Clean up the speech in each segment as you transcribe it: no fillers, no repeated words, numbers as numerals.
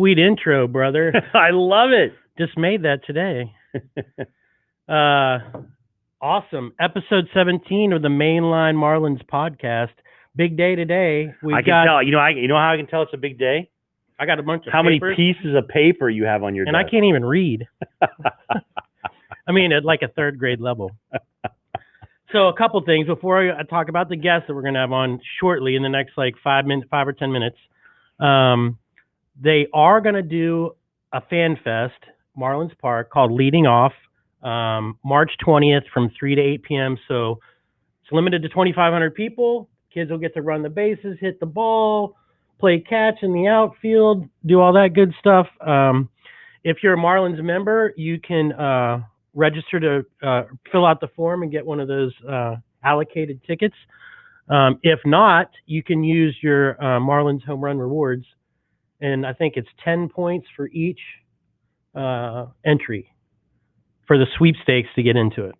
sweet intro, brother. I love it. Just made that today. Awesome. Episode 17 of the Mainline Marlins podcast. Big day today. I can tell. You know how I can tell it's a big day? I got a bunch of How many papers, pieces of paper you have on your and desk? I can't even read. I mean, at like a third grade level. So a couple things before I talk about the guests that we're going to have on shortly in the next like 5 or 10 minutes. They are going to do a fan fest, Marlins Park, called Leading Off, March 20th from 3 to 8 p.m. So it's limited to 2,500 people. Kids will get to run the bases, hit the ball, play catch in the outfield, do all that good stuff. If you're a Marlins member, you can register to fill out the form and get one of those allocated tickets. If not, you can use your Marlins home run rewards, and I think it's 10 points for each entry for the sweepstakes to get into it.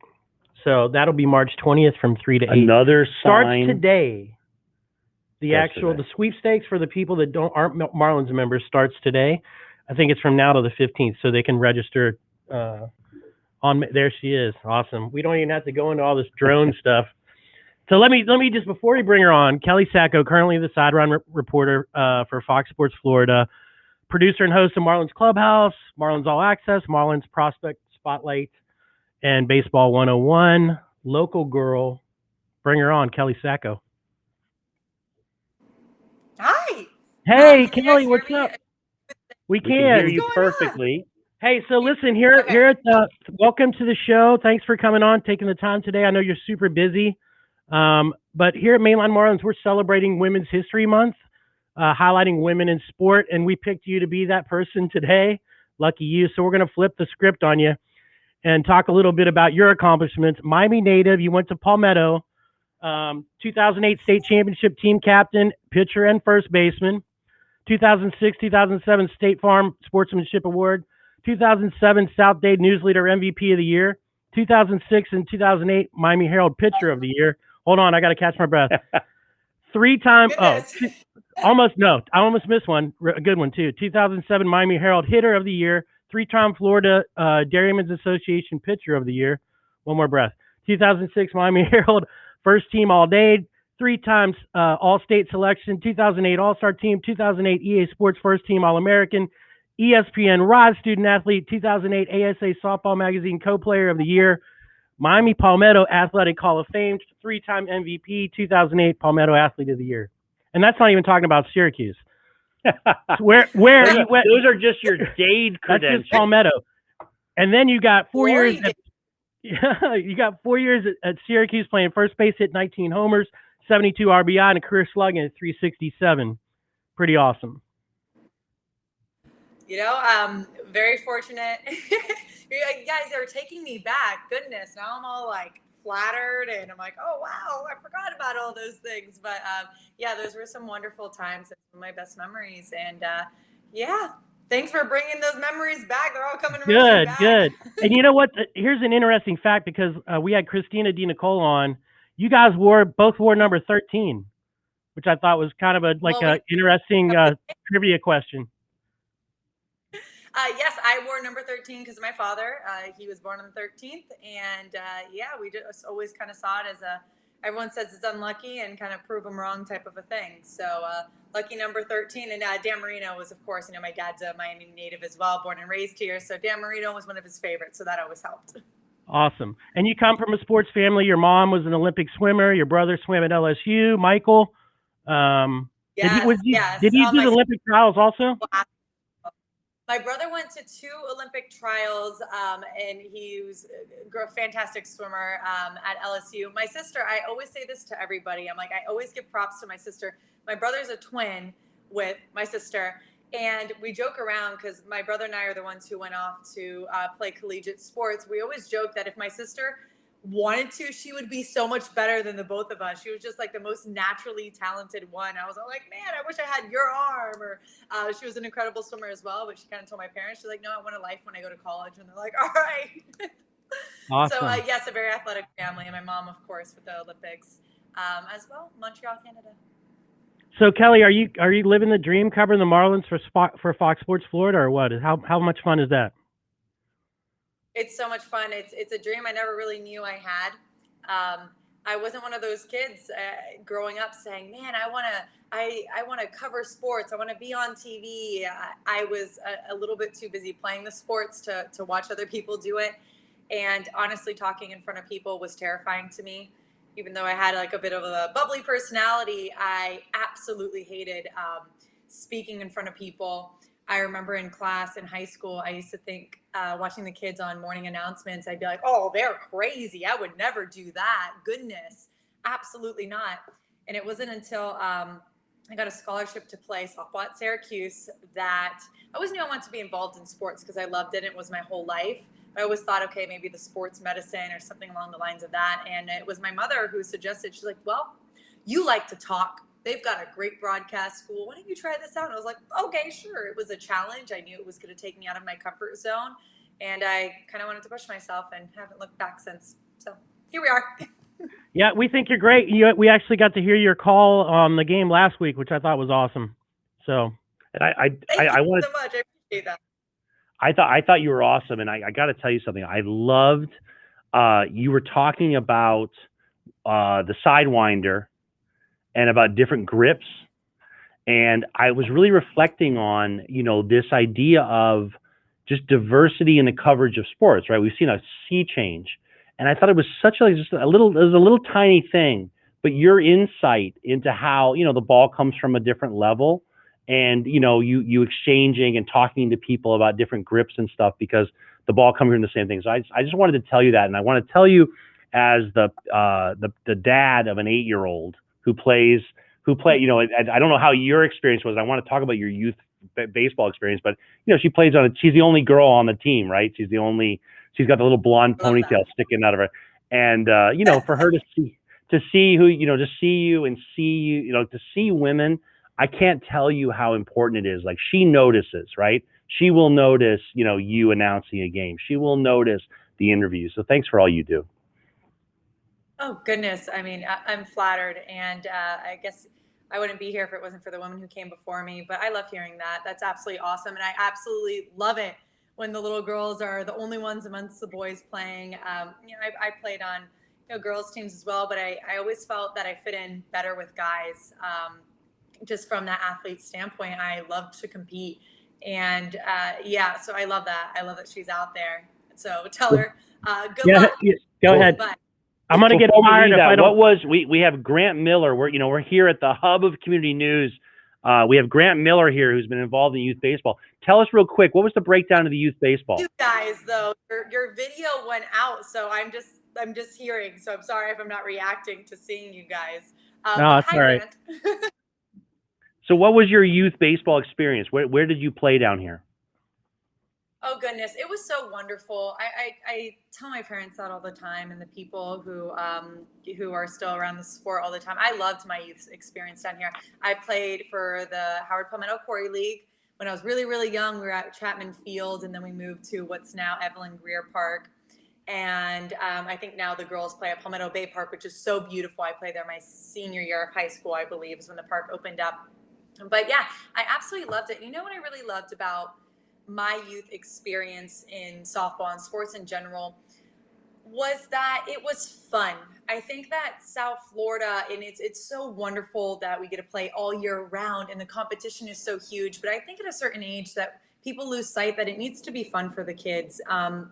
So that'll be March 20th from 3 to 8. Another starts sign. today. The Today. sweepstakes for the people that aren't Marlins members starts today. I think it's from now to the 15th, so they can register. There she is. Awesome. We don't even have to go into all this drone stuff. So let me just, before we bring her on, Kelly Saco, currently the sideline reporter for Fox Sports Florida, producer and host of Marlins Clubhouse, Marlins All Access, Marlins Prospect Spotlight, and Baseball 101. Local girl. Bring her on, Kelly Saco. Hi. Hey, Kelly, what's up? We can hear you perfectly. Hey, so listen, here at welcome to the show. Thanks for coming on, taking the time today. I know you're super busy. But here at Mainline Marlins, we're celebrating Women's History Month, highlighting women in sport, and we picked you to be that person today. Lucky you. So we're going to flip the script on you and talk a little bit about your accomplishments. Miami native, you went to Palmetto, 2008 state championship team captain, pitcher, and first baseman. 2006, 2007 State Farm Sportsmanship Award. 2007 South Dade News Leader MVP of the Year. 2006 and 2008 Miami Herald Pitcher of the Year. Hold on, I got to catch my breath. 3-time, I almost missed one. A good one, too. 2007 Miami Herald Hitter of the Year. 3-time Florida Dairymen's Association Pitcher of the Year. One more breath. 2006 Miami Herald First Team All-Day. 3 times All-State Selection. 2008 All-Star Team. 2008 EA Sports First Team All-American. ESPN Rise Student Athlete. 2008 ASA Softball Magazine Co-Player of the Year. Miami Palmetto Athletic Hall of Fame. 3-time MVP. 2008 Palmetto Athlete of the Year. And that's not even talking about Syracuse. Where you went? Those are just your Dade credentials. That's just Palmetto. And then you got 4 years. You got 4 years at Syracuse playing first base, hit 19 homers, 72 RBI, and a career slugging at 367. Pretty awesome. You know, very fortunate. You guys are taking me back. Goodness, now I'm all like flattered, and I'm like, oh wow, I forgot about all those things. But yeah, those were some wonderful times and some of my best memories. And yeah, thanks for bringing those memories back. They're all coming back. Good. And you know what? Here's an interesting fact, because we had Christina Di Nicole on. You guys both wore number 13, which I thought was kind of an interesting trivia question. Yes, I wore number 13 because of my father. He was born on the 13th. And yeah, we just always kind of saw it as everyone says it's unlucky and kind of prove them wrong type of a thing. So lucky number 13. And Dan Marino was, of course, my dad's a Miami native as well, born and raised here. So Dan Marino was one of his favorites. So that always helped. Awesome. And you come from a sports family. Your mom was an Olympic swimmer. Your brother swam at LSU. Michael. Yes. Did he do the Olympic trials also? My brother went to 2 Olympic trials, and he was a fantastic swimmer at LSU. My sister, I always say this to everybody. I'm like, I always give props to my sister. My brother's a twin with my sister, and we joke around because my brother and I are the ones who went off to play collegiate sports. We always joke that if my sister wanted to, she would be so much better than the both of us. She was just like the most naturally talented one. I was all like, man, I wish I had your arm. Or she was an incredible swimmer as well, but she kind of told my parents, she's like, no, I want a life when I go to college. And they're like, all right. Awesome. So yes, a very athletic family. And my mom, of course, with the Olympics as well. Montreal, Canada. So Kelly, are you living the dream covering the Marlins for Fox Sports Florida, or what? How much fun is that? It's so much fun. It's a dream I never really knew I had. I wasn't one of those kids growing up saying, "Man, I want to cover sports. I want to be on TV." I was a little bit too busy playing the sports to watch other people do it. And honestly, talking in front of people was terrifying to me. Even though I had like a bit of a bubbly personality, I absolutely hated speaking in front of people. I remember in class in high school, I used to think, watching the kids on morning announcements, I'd be like, oh, they're crazy. I would never do that. Goodness, absolutely not. And it wasn't until I got a scholarship to play softball at Syracuse that I always knew I wanted to be involved in sports because I loved it. It was my whole life. I always thought, okay, maybe the sports medicine or something along the lines of that. And it was my mother who suggested, she's like, well, you like to talk. They've got a great broadcast school. Why don't you try this out? And I was like, okay, sure. It was a challenge. I knew it was going to take me out of my comfort zone. And I kind of wanted to push myself and haven't looked back since. So here we are. Yeah, we think you're great. We actually got to hear your call on the game last week, which I thought was awesome. So, and I Thank you wanted so much. I appreciate that. I thought you were awesome, and I got to tell you something. I loved you were talking about the Sidewinder and about different grips, and I was really reflecting on this idea of just diversity in the coverage of sports. Right, we've seen a sea change, and I thought it was just a little tiny thing, but your insight into how the ball comes from a different level. And you exchanging and talking to people about different grips and stuff because the ball comes from the same thing. So I just wanted to tell you that, and I want to tell you as the dad of an 8-year-old who plays. I don't know how your experience was. I want to talk about your youth baseball experience, but she plays on it. She's the only girl on the team, right? She's got the little blonde ponytail sticking out of her, and for her to see you and to see women. I can't tell you how important it is. Like, she notices, right? She will notice, you announcing a game. She will notice the interviews. So thanks for all you do. Oh, goodness. I mean, I'm flattered. And I guess I wouldn't be here if it wasn't for the women who came before me. But I love hearing that. That's absolutely awesome. And I absolutely love it when the little girls are the only ones amongst the boys playing. I played on girls' teams as well, but I always felt that I fit in better with guys. Just from that athlete standpoint, I love to compete. And so I love that. I love that she's out there. So tell her, good luck. Yeah, go ahead. Bye. I'm going to get fired if I don't. We have Grant Miller. We're here at the hub of community news. We have Grant Miller here who's been involved in youth baseball. Tell us real quick, what was the breakdown of the youth baseball? You guys, though, your video went out, so I'm just hearing. So I'm sorry if I'm not reacting to seeing you guys. No, it's all right. So what was your youth baseball experience? Where did you play down here? Oh, goodness. It was so wonderful. I tell my parents that all the time, and the people who are still around the sport all the time. I loved my youth experience down here. I played for the Howard Palmetto Quarry League. When I was really, really young, we were at Chapman Field, and then we moved to what's now Evelyn Greer Park. And I think now the girls play at Palmetto Bay Park, which is so beautiful. I played there my senior year of high school, I believe, is when the park opened up. But yeah, I absolutely loved it. You know what I really loved about my youth experience in softball and sports in general was that it was fun. I think that South Florida, and it's so wonderful that we get to play all year round and the competition is so huge. But I think at a certain age that people lose sight that it needs to be fun for the kids, or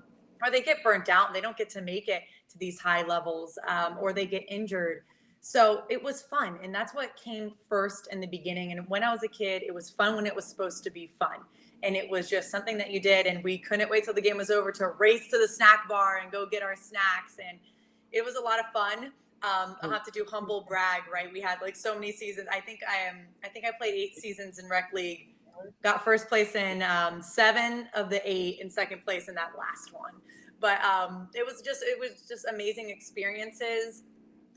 they get burnt out and they don't get to make it to these high levels, or they get injured. So it was fun, and that's what came first in the beginning. And when I was a kid, it was fun when it was supposed to be fun. And it was just something that you did, and we couldn't wait till the game was over to race to the snack bar and go get our snacks. And it was a lot of fun. I'll have to do humble brag, right? We had like so many seasons. I think I played 8 seasons in rec league, got first place in 7 of the 8 and second place in that last one. But it was just amazing experiences.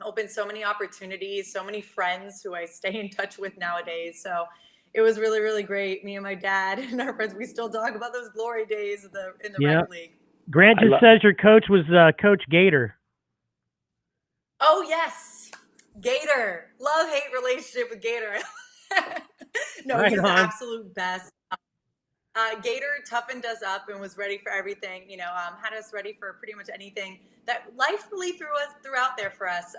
Opened so many opportunities, so many friends who I stay in touch with nowadays. So it was really, really great. Me and my dad and our friends, we still talk about those glory days in the rec league. Grant just says your coach was Coach Gator. Oh, yes. Gator. Love-hate relationship with Gator. No, Right he's the on. absolute best. Gator toughened us up and was ready for everything. Had us ready for pretty much anything that life really threw out there for us.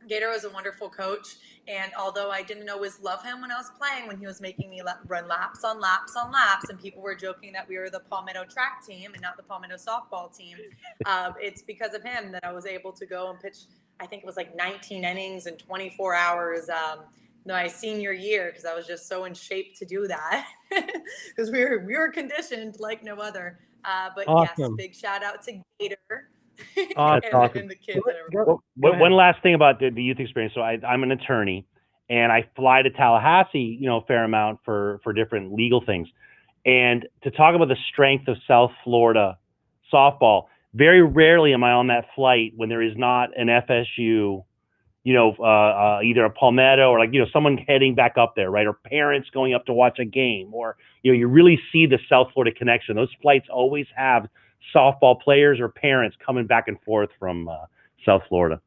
Gator was a wonderful coach, and although I didn't always love him when I was playing, when he was making me run laps on laps on laps, and people were joking that we were the Palmetto track team and not the Palmetto softball team, it's because of him that I was able to go and pitch. I think it was like 19 innings in 24 hours. My senior year, because I was just so in shape to do that, because we were conditioned like no other. But yes, Awesome. big shout out to Gator Awesome. and the kids. And everything. Go ahead. One last thing about the youth experience. So I'm an attorney, and I fly to Tallahassee, a fair amount for different legal things. And to talk about the strength of South Florida softball, very rarely am I on that flight when there is not an FSU, either a Palmetto or someone heading back up there, right? Or parents going up to watch a game, or, you really see the South Florida connection. Those flights always have softball players or parents coming back and forth from South Florida.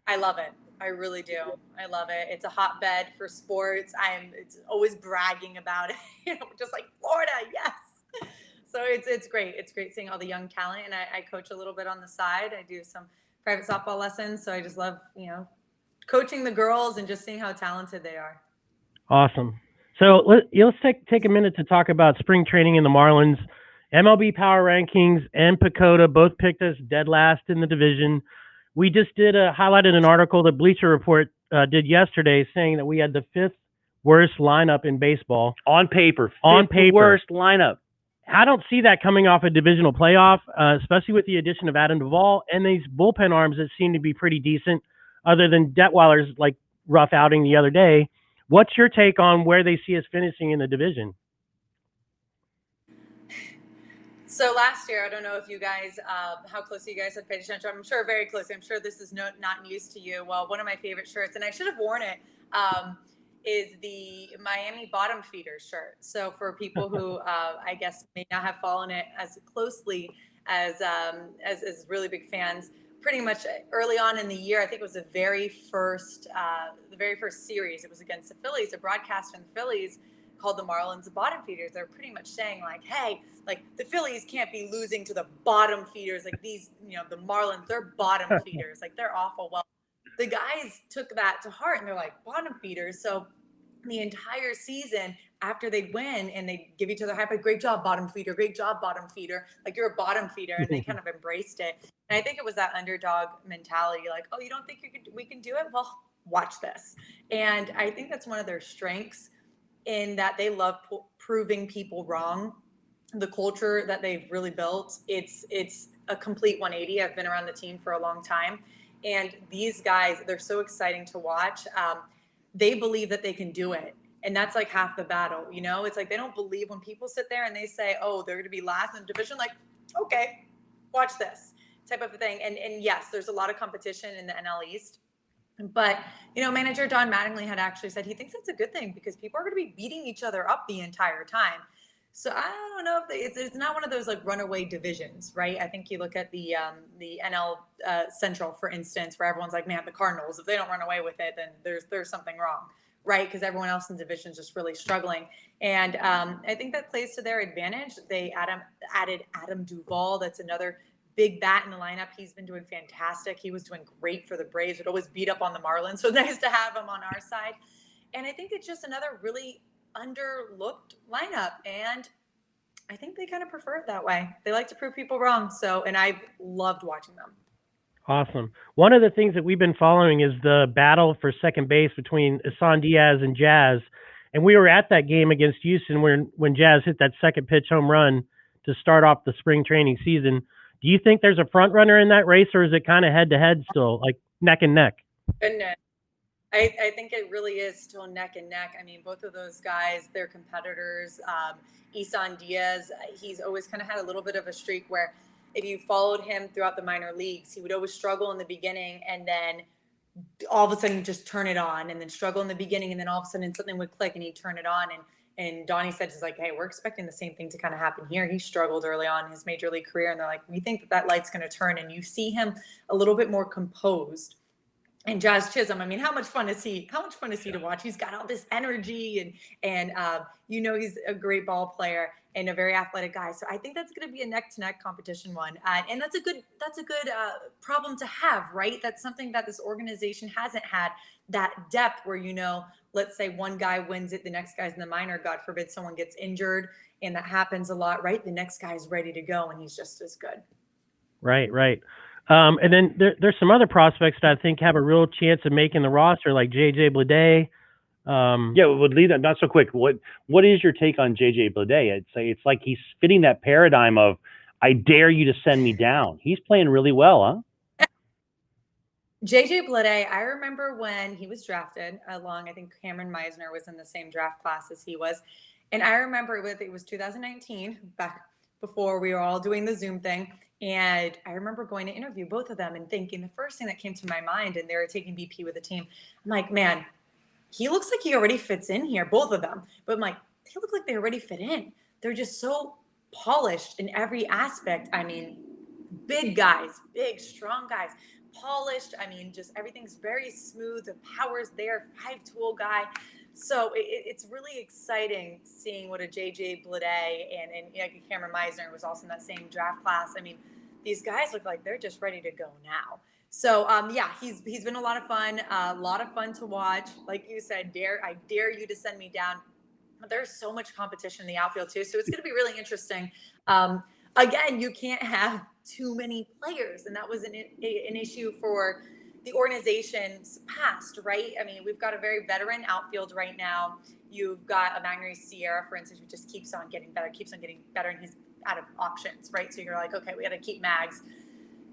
I love it. I really do. I love it. It's a hotbed for sports. It's always bragging about it, just like Florida. Yes. So it's great. It's great seeing all the young talent. And I coach a little bit on the side. I do some private softball lessons. So I just love, coaching the girls and just seeing how talented they are. Awesome. So let's take a minute to talk about spring training in the Marlins. MLB Power Rankings and Pacoda both picked us dead last in the division. We just highlighted an article that Bleacher Report did yesterday saying that we had the 5th worst lineup in baseball. On paper. Worst lineup. I don't see that coming off a divisional playoff, especially with the addition of Adam Duvall and these bullpen arms that seem to be pretty decent, other than Detweiler's rough outing the other day. What's your take on where they see us finishing in the division? So last year, I don't know if you guys, how closely you guys have paid attention. I'm sure very closely. I'm sure this is not news to you. Well, one of my favorite shirts, and I should have worn it, is the Miami Bottom Feeder shirt. So for people who I guess may not have followed it as closely as really big fans, pretty much early on in the year, I think it was the very first series. It was against the Phillies, a broadcast from the Phillies called the Marlins Bottom Feeders. They're pretty much saying hey, the Phillies can't be losing to the bottom feeders. These, the Marlins, they're bottom feeders. They're awful. Well, the guys took that to heart and they're like, bottom feeders. So the entire season after they'd win and they'd give each other high five, great job, bottom feeder, great job, bottom feeder. You're a bottom feeder. And they kind of embraced it. And I think it was that underdog mentality. Oh, you don't think we can do it? Well, watch this. And I think that's one of their strengths, in that they love proving people wrong. The culture that they've really built, it's a complete 180. I've been around the team for a long time. And these guys, they're so exciting to watch. They believe that they can do it. And that's half the battle, It's they don't believe when people sit there and they say, oh, they're going to be last in the division. Okay, watch this type of a thing. And yes, there's a lot of competition in the NL East. But, manager Don Mattingly had actually said he thinks that's a good thing because people are going to be beating each other up the entire time. So I don't know if it's not one of those runaway divisions, right? I think you look at the NL Central, for instance, where everyone's like, man, the Cardinals, if they don't run away with it, then there's something wrong, right? Because everyone else in the division is just really struggling. And I think that plays to their advantage. They added Adam Duvall. That's another big bat in the lineup. He's been doing fantastic. He was doing great for the Braves. Would always beat up on the Marlins. So nice to have him on our side. And I think it's just another really underlooked lineup. And I think they kind of prefer it that way. They like to prove people wrong. And I've loved watching them. Awesome. One of the things that we've been following is the battle for second base between Issan Diaz and Jazz. And we were at that game against Houston when Jazz hit that second pitch home run to start off the spring training season. Do you think there's a front runner in that race, or is it kind of head to head still, neck and neck? Goodness. I think it really is still neck and neck. I mean, both of those guys, they're competitors. Issan Diaz, he's always kind of had a little bit of a streak where if you followed him throughout the minor leagues, he would always struggle in the beginning and then all of a sudden just turn it on, and then struggle in the beginning and then all of a sudden something would click and he'd turn it on. And Donnie said, hey, we're expecting the same thing to kind of happen here. He struggled early on in his major league career. And they're like, we think that light's going to turn. And you see him a little bit more composed And Josh Chisholm, I mean, how much fun is he? How much fun is he to watch? He's got all this energy, and he's a great ball player and a very athletic guy. So I think that's going to be a neck to neck competition one, and that's a good problem to have, right? That's something that this organization hasn't had, that depth where let's say one guy wins it, the next guy's in the minor. God forbid someone gets injured, and that happens a lot, right? The next guy's ready to go, and he's just as good. Right. And then there's some other prospects that I think have a real chance of making the roster, like J.J. Bleday. Would lead that not so quick. What is your take on J.J. Bleday? It's like he's fitting that paradigm of I dare you to send me down. He's playing really well, huh? J.J. Bleday, I remember when he was drafted along, I think Cameron Meisner was in the same draft class as he was. And I remember it was 2019, back before we were all doing the Zoom thing. And I remember going to interview both of them and thinking the first thing that came to my mind, and they were taking BP with the team, I'm like, man, he looks like he already fits in here, both of them. But I'm like, they look like they already fit in. They're just so polished in every aspect. I mean, big guys, big, strong guys, polished. I mean, just everything's very smooth. The power's there, 5'2" guy. So it's really exciting seeing what a J.J. Bleday and Cameron Meisner was also in that same draft class. I mean, these guys look like they're just ready to go now. So he's been a lot of fun to watch. Like you said, I dare you to send me down. There's so much competition in the outfield too, so it's going to be really interesting. Again, you can't have too many players, and that was an issue for the organization's past, right? I mean, we've got a very veteran outfield right now. You've got a Magneuris Sierra, for instance, who just keeps on getting better, and he's out of options, right? So you're like, okay, we got to keep Mags.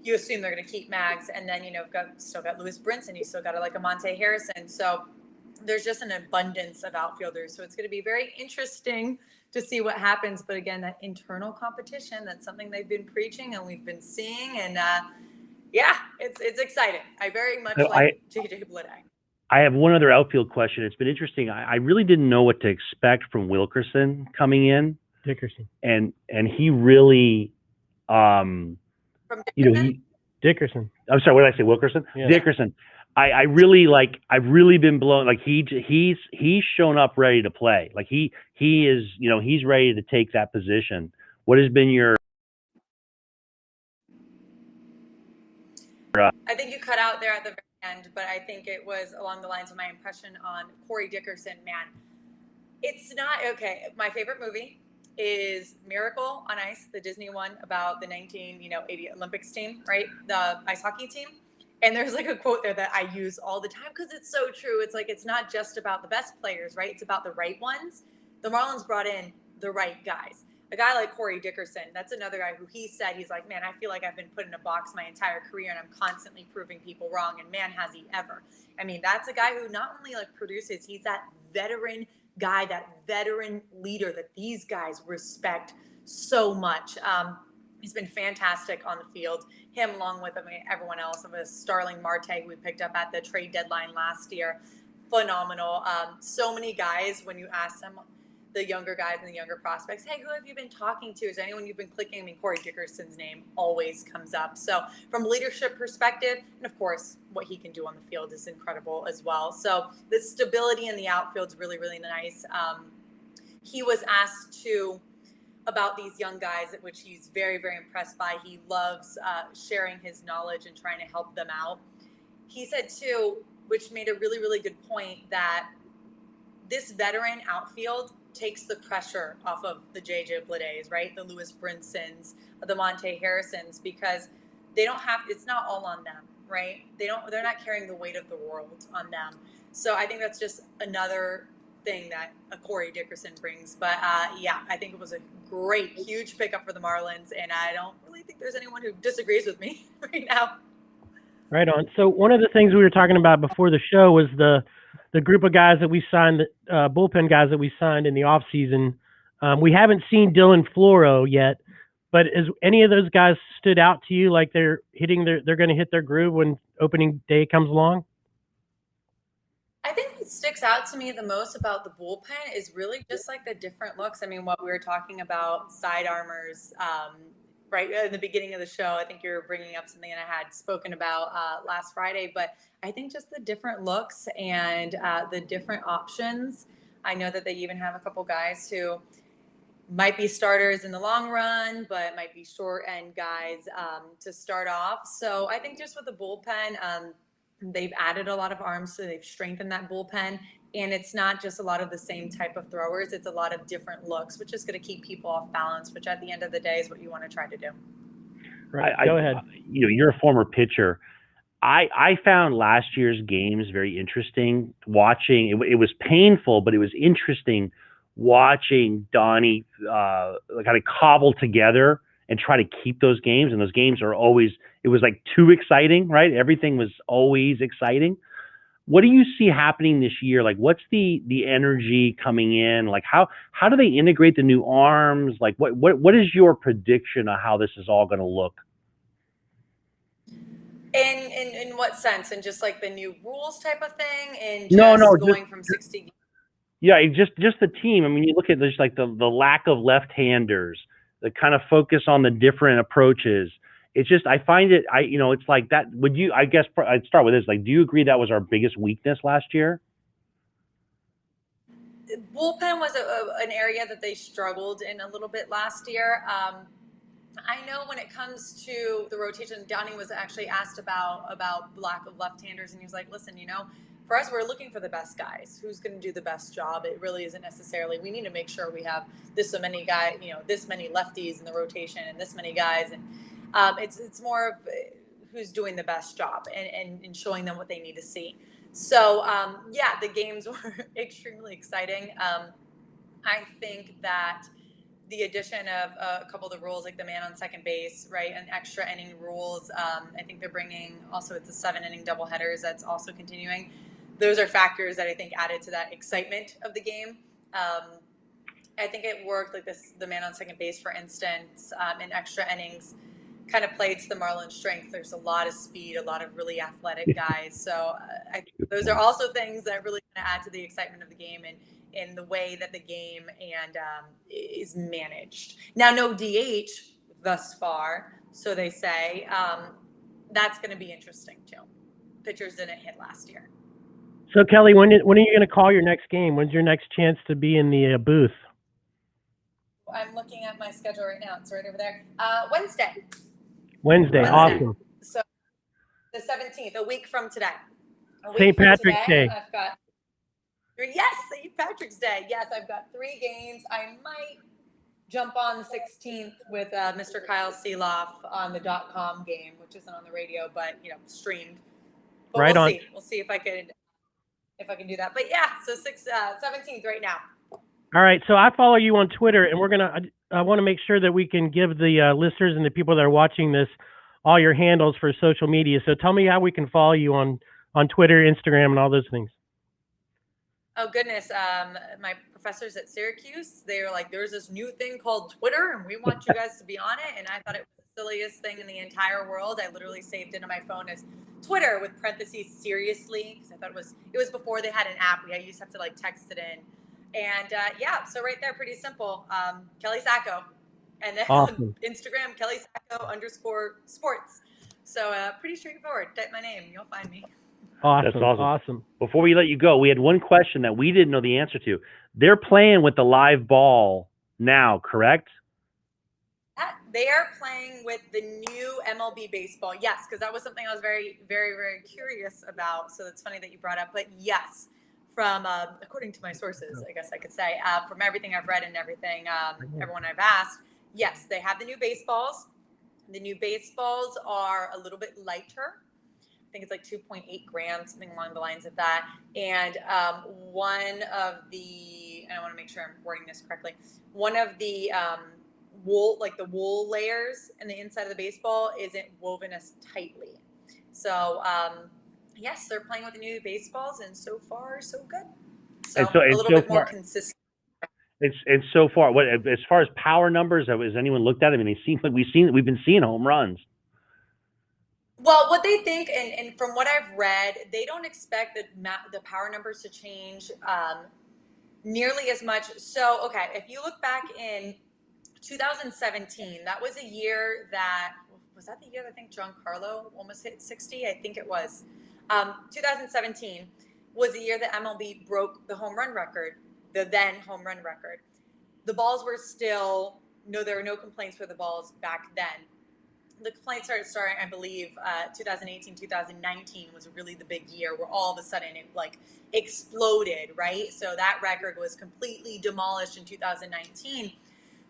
You assume they're going to keep Mags, and then we've still got Lewis Brinson. You still got a Monte Harrison. So there's just an abundance of outfielders. So it's going to be very interesting to see what happens. But again, that internal competition, that's something they've been preaching and we've been seeing. And it's exciting. I very much like J.J. Bleday. I have one other outfield question. It's been interesting. I really didn't know what to expect from Wilkerson coming in. Dickerson. And he really, From Dickerson? Dickerson. I'm sorry, what did I say? Wilkerson? Yeah. Dickerson. I've really been blown. Like he's shown up ready to play. Like he is, he's ready to take that position. What has been your? I think you cut out there at the very end, but I think it was along the lines of my impression on Corey Dickerson. Man, it's not okay. My favorite movie is Miracle on Ice, the Disney one about the 1980 Olympics team, right? The ice hockey team. And there's a quote there that I use all the time because it's so true. It's it's not just about the best players, right? It's about the right ones. The Marlins brought in the right guys. A guy like Corey Dickerson, that's another guy who he's like, man, I feel like I've been put in a box my entire career and I'm constantly proving people wrong. And man, has he ever. I mean, that's a guy who not only produces, he's that veteran guy, that veteran leader that these guys respect so much. He's been fantastic on the field. Him, along with everyone else, of a Starling Marte, who we picked up at the trade deadline last year, phenomenal. So many guys, when you ask them, the younger guys and the younger prospects, hey, who have you been talking to? Is there anyone you've been clicking? I mean, Corey Dickerson's name always comes up. So from a leadership perspective, and of course, what he can do on the field is incredible as well. So the stability in the outfield is really, really nice. He was asked about these young guys, which he's very, very impressed by. He loves sharing his knowledge and trying to help them out. He said, too, which made a really, really good point, that this veteran outfield takes the pressure off of the J.J. Bledays, right? The Lewis Brinsons, the Monte Harrisons, because they don't have, it's not all on them, right? They're not carrying the weight of the world on them. So I think that's just another thing that a Corey Dickerson brings. But I think it was a great, huge pickup for the Marlins, and I don't really think there's anyone who disagrees with me right now. Right on. So one of the things we were talking about before the show was the group of guys that we signed, bullpen guys that we signed in the off season. We haven't seen Dylan Floro yet, but is any of those guys stood out to you like they're going to hit their groove when opening day comes along? I think what sticks out to me the most about the bullpen is really just the different looks. I mean, what we were talking about, side armors, right in the beginning of the show, I think you're bringing up something that I had spoken about last Friday, but I think just the different looks and the different options. I know that they even have a couple guys who might be starters in the long run, but might be short end guys to start off. So I think just with the bullpen, they've added a lot of arms, so they've strengthened that bullpen. And it's not just a lot of the same type of throwers, it's a lot of different looks, which is going to keep people off balance, which at the end of the day is what you want to try to do. Right. Go ahead. You're a former pitcher. I found last year's games very interesting watching. It was painful, but it was interesting watching Donnie kind of cobble together and try to keep those games. And those games are always, it was like too exciting, right? Everything was always exciting. What do you see happening this year? Like, what's the energy coming in? Like, how do they integrate the new arms? Like, what is your prediction of how this is all going to look? In what sense? And just like the new rules type of thing, and going from 60. Yeah, just the team. I mean, you look at this, like the lack of left-handers, the kind of focus on the different approaches. It's just, I find it, it's like that. Would you, I guess I'd start with this. Like, do you agree that was our biggest weakness last year? Bullpen was an area that they struggled in a little bit last year. I know when it comes to the rotation, Downey was actually asked about lack of left-handers, and he was like, listen, for us, we're looking for the best guys. Who's going to do the best job? It really isn't necessarily, we need to make sure we have this many guys, this many lefties in the rotation and this many guys. And it's more of who's doing the best job and showing them what they need to see. So, the games were extremely exciting. I think that the addition of a couple of the rules, like the man on second base, right, and extra inning rules. I think they're bringing also, it's a 7-inning doubleheaders that's also continuing. Those are factors that I think added to that excitement of the game. I think it worked, like the man on second base, for instance, in extra innings, kind of played to the Marlins' strength. There's a lot of speed, a lot of really athletic guys. So I think those are also things that really kind of add to the excitement of the game and in the way that the game is managed. Now, no DH thus far, so they say. That's going to be interesting too. Pitchers didn't hit last year. So Kelly, when are you going to call your next game? When's your next chance to be in the booth? I'm looking at my schedule right now. It's right over there. Wednesday. Awesome. So the 17th, a week from today. St. Patrick's Day. I've got Yes, St. Patrick's Day. Yes, I've got 3 games. I might jump on the 16th with Mr. Kyle Seeloff on the .com game, which isn't on the radio, but streamed. But right we'll on. See. We'll see if I can do that. But yeah, so 17th right now. All right. So I follow you on Twitter, and I want to make sure that we can give the listeners and the people that are watching this all your handles for social media. So tell me how we can follow you on Twitter, Instagram, and all those things. Oh, goodness. My professors at Syracuse, they were like, there's this new thing called Twitter, and we want you guys to be on it. And I thought it was the silliest thing in the entire world. I literally saved it on my phone as Twitter with parentheses seriously, because I thought it was before they had an app. I used to have to text it in. And so right there, pretty simple. Kelly Saco. And then awesome. On Instagram, Kelly Saco _sports. So pretty straightforward. Type my name, you'll find me. Awesome. That's awesome. Before we let you go, we had one question that we didn't know the answer to. They're playing with the live ball now, correct? They are playing with the new MLB baseball. Yes, because that was something I was very, very, very curious about. So it's funny that you brought up. But yes, from according to my sources, I guess I could say, from everything I've read and everything, everyone I've asked, yes, they have the new baseballs. The new baseballs are a little bit lighter. I think it's like 2.8 grams, something along the lines of that. And one of the, and I want to make sure I'm wording this correctly, one of the wool, like the wool layers in the inside of the baseball isn't woven as tightly. So, yes, they're playing with the new baseballs, and so far, so good. So a little bit more consistent. It's so far. What as far as power numbers, has anyone looked at it? I mean, they seem like we've been seeing home runs. Well, what they think, and from what I've read, they don't expect the power numbers to change nearly as much. So, okay, if you look back in 2017. That was a year that was that the year that I think Giancarlo almost hit 60. I think it was. 2017 was the year that MLB broke the home run record, the then home run record. The balls were still there were no complaints for the balls back then. The complaints started starting, I believe, 2018, 2019 was really the big year where all of a sudden it like exploded, right? So that record was completely demolished in 2019.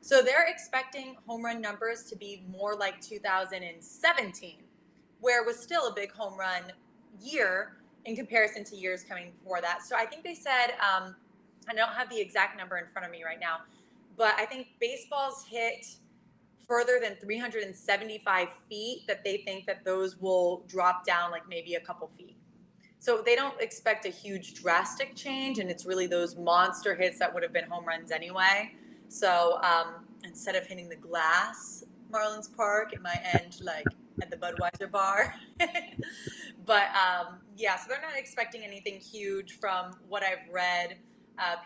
So they're expecting home run numbers to be more like 2017, where it was still a big home run year in comparison to years coming before that. So I think they said, I don't have the exact number in front of me right now, but I think baseball's hit further than 375 feet that they think that those will drop down like maybe a couple feet. So they don't expect a huge drastic change, and it's really those monster hits that would have been home runs anyway. So instead of hitting the glass, Marlins Park, it might end like at the Budweiser bar. But yeah, so they're not expecting anything huge from what I've read.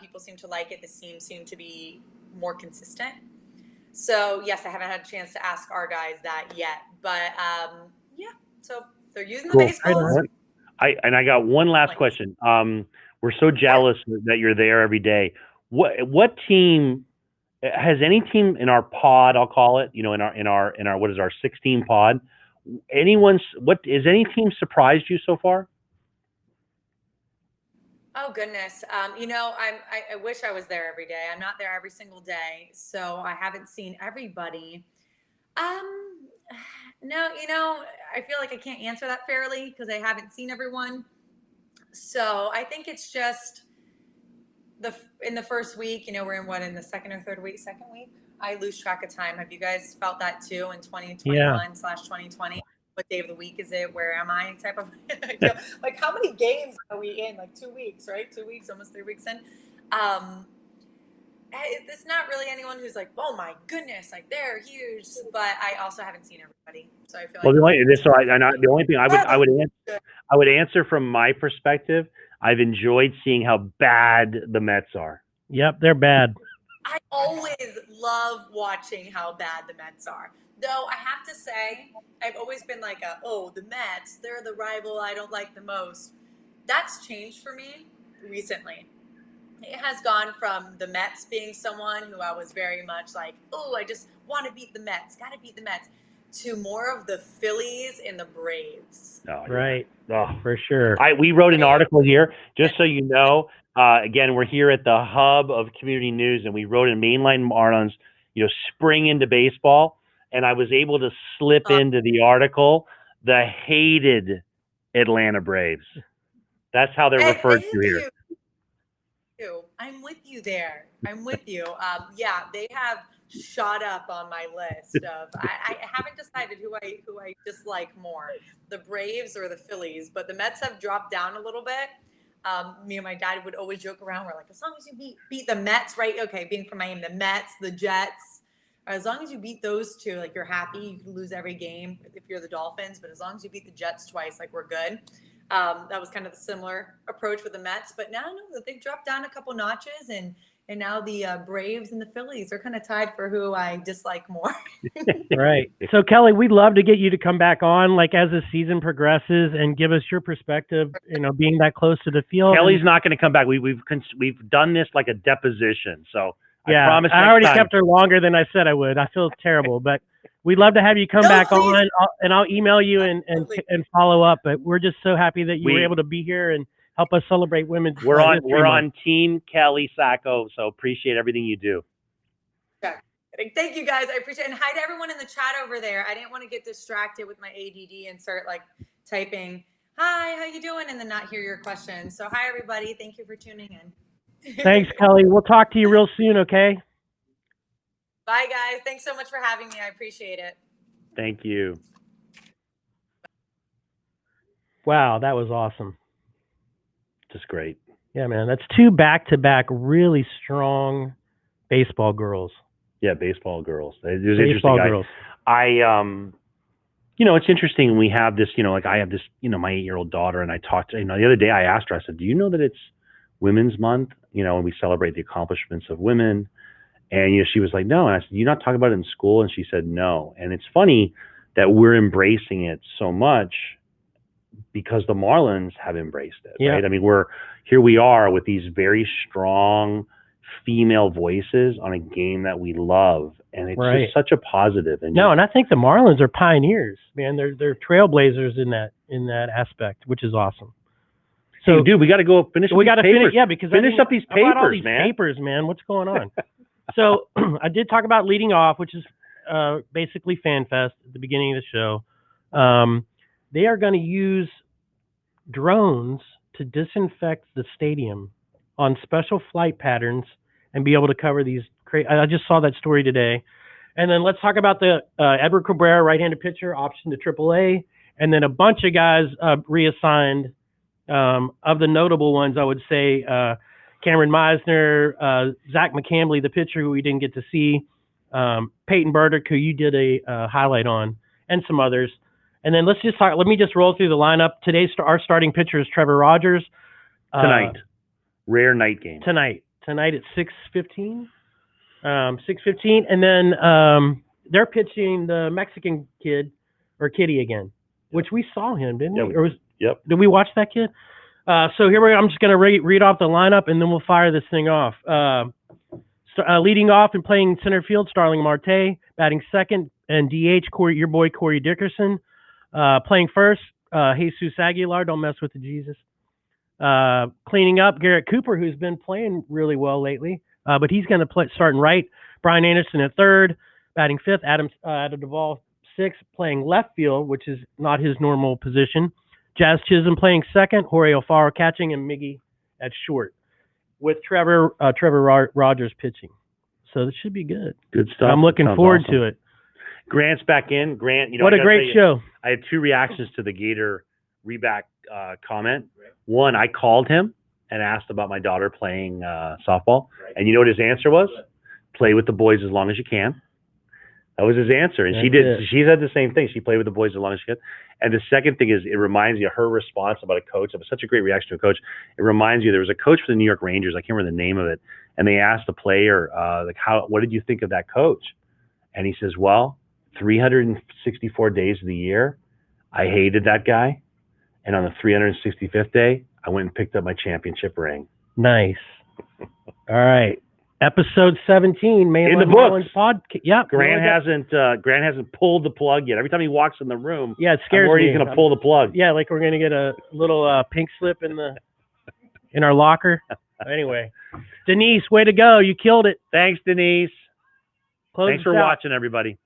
People seem to like it. The teams seem to be more consistent. So yes, I haven't had a chance to ask our guys that yet. But yeah, so they're using the baseballs. I got one last question. We're so jealous that you're there every day. What team has any team in our pod? I'll call it. In our what is our 16 pod? Is any team surprised you so far? Oh goodness. I wish I was there every day. I'm not there every single day, so I haven't seen everybody. No, I feel like I can't answer that fairly because I haven't seen everyone. So I think it's just in the first week, we're in the second or third week? Second week? I lose track of time. Have you guys felt that too in 2021/2020? What day of the week is it? Where am I? Type of like how many games are we in? Like 2 weeks, right? 2 weeks, almost 3 weeks in. It's not really anyone who's like, oh my goodness, like they're huge. But I also haven't seen everybody, so I feel like. Well, the only thing I would answer from my perspective, I've enjoyed seeing how bad the Mets are. Yep, they're bad. I always love watching how bad the Mets are. Though I have to say, I've always been like, the Mets, they're the rival I don't like the most. That's changed for me recently. It has gone from the Mets being someone who I was very much like, I just want to beat the Mets, got to beat the Mets, to more of the Phillies and the Braves. Oh, right. Oh, for sure. We wrote an article here, just so you know. Again, we're here at the hub of community news, and we wrote in Mainline Marlins, spring into baseball. And I was able to slip into the article the hated Atlanta Braves. That's how they're referred to here. I'm with you there. I'm with you. Yeah, they have shot up on my list of. I haven't decided who I dislike more, the Braves or the Phillies. But the Mets have dropped down a little bit. Me and my dad would always joke around. We're like, as long as you beat the Mets, right? Okay, being from Miami, the Mets, the Jets. As long as you beat those two, like you're happy. You can lose every game if you're the Dolphins, but as long as you beat the Jets twice, like we're good. That was kind of the similar approach with the Mets, but now they've dropped down a couple notches, and now the Braves and the Phillies are kind of tied for who I dislike more. Right. So Kelly, we'd love to get you to come back on, like as the season progresses, and give us your perspective. Being that close to the field. Kelly's not going to come back. We've done this like a deposition, so. Yeah, I promise I already kept her longer than I said I would. I feel terrible, but we'd love to have you come back on, and I'll email you and follow up. But we're just so happy that you were able to be here and help us celebrate women's. We're on Team Kelly Saco, so appreciate everything you do. Thank you guys, I appreciate it. And hi to everyone in the chat over there. I didn't want to get distracted with my ADD and start like typing, "Hi, how you doing?" and then not hear your questions. So hi everybody, thank you for tuning in. Thanks, Kelly. We'll talk to you real soon, okay? Bye, guys. Thanks so much for having me. I appreciate it. Thank you. Wow, that was awesome. Just great. Yeah, man. That's 2 back-to-back really strong baseball girls. Yeah, baseball girls. It was baseball interesting. Girls. It's interesting. We have this, like I have this, my 8-year-old daughter, and I talked to, the other day I asked her, I said, do you know that it's Women's Month, and we celebrate the accomplishments of women. And she was like, no. And I said, you're not talking about it in school? And she said, no. And it's funny that we're embracing it so much because the Marlins have embraced it, right? I mean, we are with these very strong female voices on a game that we love, and it's just such a positive. And and I think the Marlins are pioneers, man. They're trailblazers in that aspect, which is awesome. So, hey, dude, we got to go finish. We got to finish, because finish up these papers, man. Papers, man. What's going on? So I did talk about leading off, which is basically FanFest at the beginning of the show. They are going to use drones to disinfect the stadium on special flight patterns and be able to cover these. I just saw that story today. And then let's talk about the Edward Cabrera, right-handed pitcher, option to AAA, and then a bunch of guys reassigned. Of the notable ones, I would say Cameron Meisner, Zach McCambley, the pitcher who we didn't get to see, Peyton Burdick, who you did a highlight on, and some others. And then let me just roll through the lineup. Our starting pitcher is Trevor Rogers. Tonight. Rare night game. Tonight at 6:15. 6:15. And then they're pitching the Mexican kid, or Kitty again, which we saw him, didn't we? Yep. Did we watch that kid? So here we go. I'm just going to read off the lineup, and then we'll fire this thing off. Leading off and playing center field, Starling Marte. Batting second and DH, your boy Corey Dickerson. Playing first, Jesus Aguilar. Don't mess with the Jesus. Cleaning up, Garrett Cooper, who's been playing really well lately. But he's going to starting right. Brian Anderson at third. Batting fifth, Adam Duvall sixth. Playing left field, which is not his normal position. Jazz Chisholm playing second, Jorge Alfaro catching, and Miggy at short, with Trevor Rogers pitching. So this should be good. Good stuff. I'm looking forward to it. Grant's back in. Grant, what a great show. I had two reactions to the Gator Reback comment. One, I called him and asked about my daughter playing softball. And you know what his answer was? Play with the boys as long as you can. That was his answer. And she said the same thing. She played with the boys as long as she could. And the second thing is, it reminds me of her response about a coach. It was such a great reaction to a coach. It reminds you, there was a coach for the New York Rangers. I can't remember the name of it. And they asked the player, what did you think of that coach? And he says, well, 364 days of the year, I hated that guy. And on the 365th day, I went and picked up my championship ring. Nice. All right. Episode 17, Mainline in the books. Podcast. Yeah, Grant hasn't pulled the plug yet. Every time he walks in the room, it scares me. He's going to pull the plug. Yeah, like we're going to get a little pink slip in our locker. Anyway, Denise, way to go! You killed it. Thanks, Denise. Thanks for watching, everybody.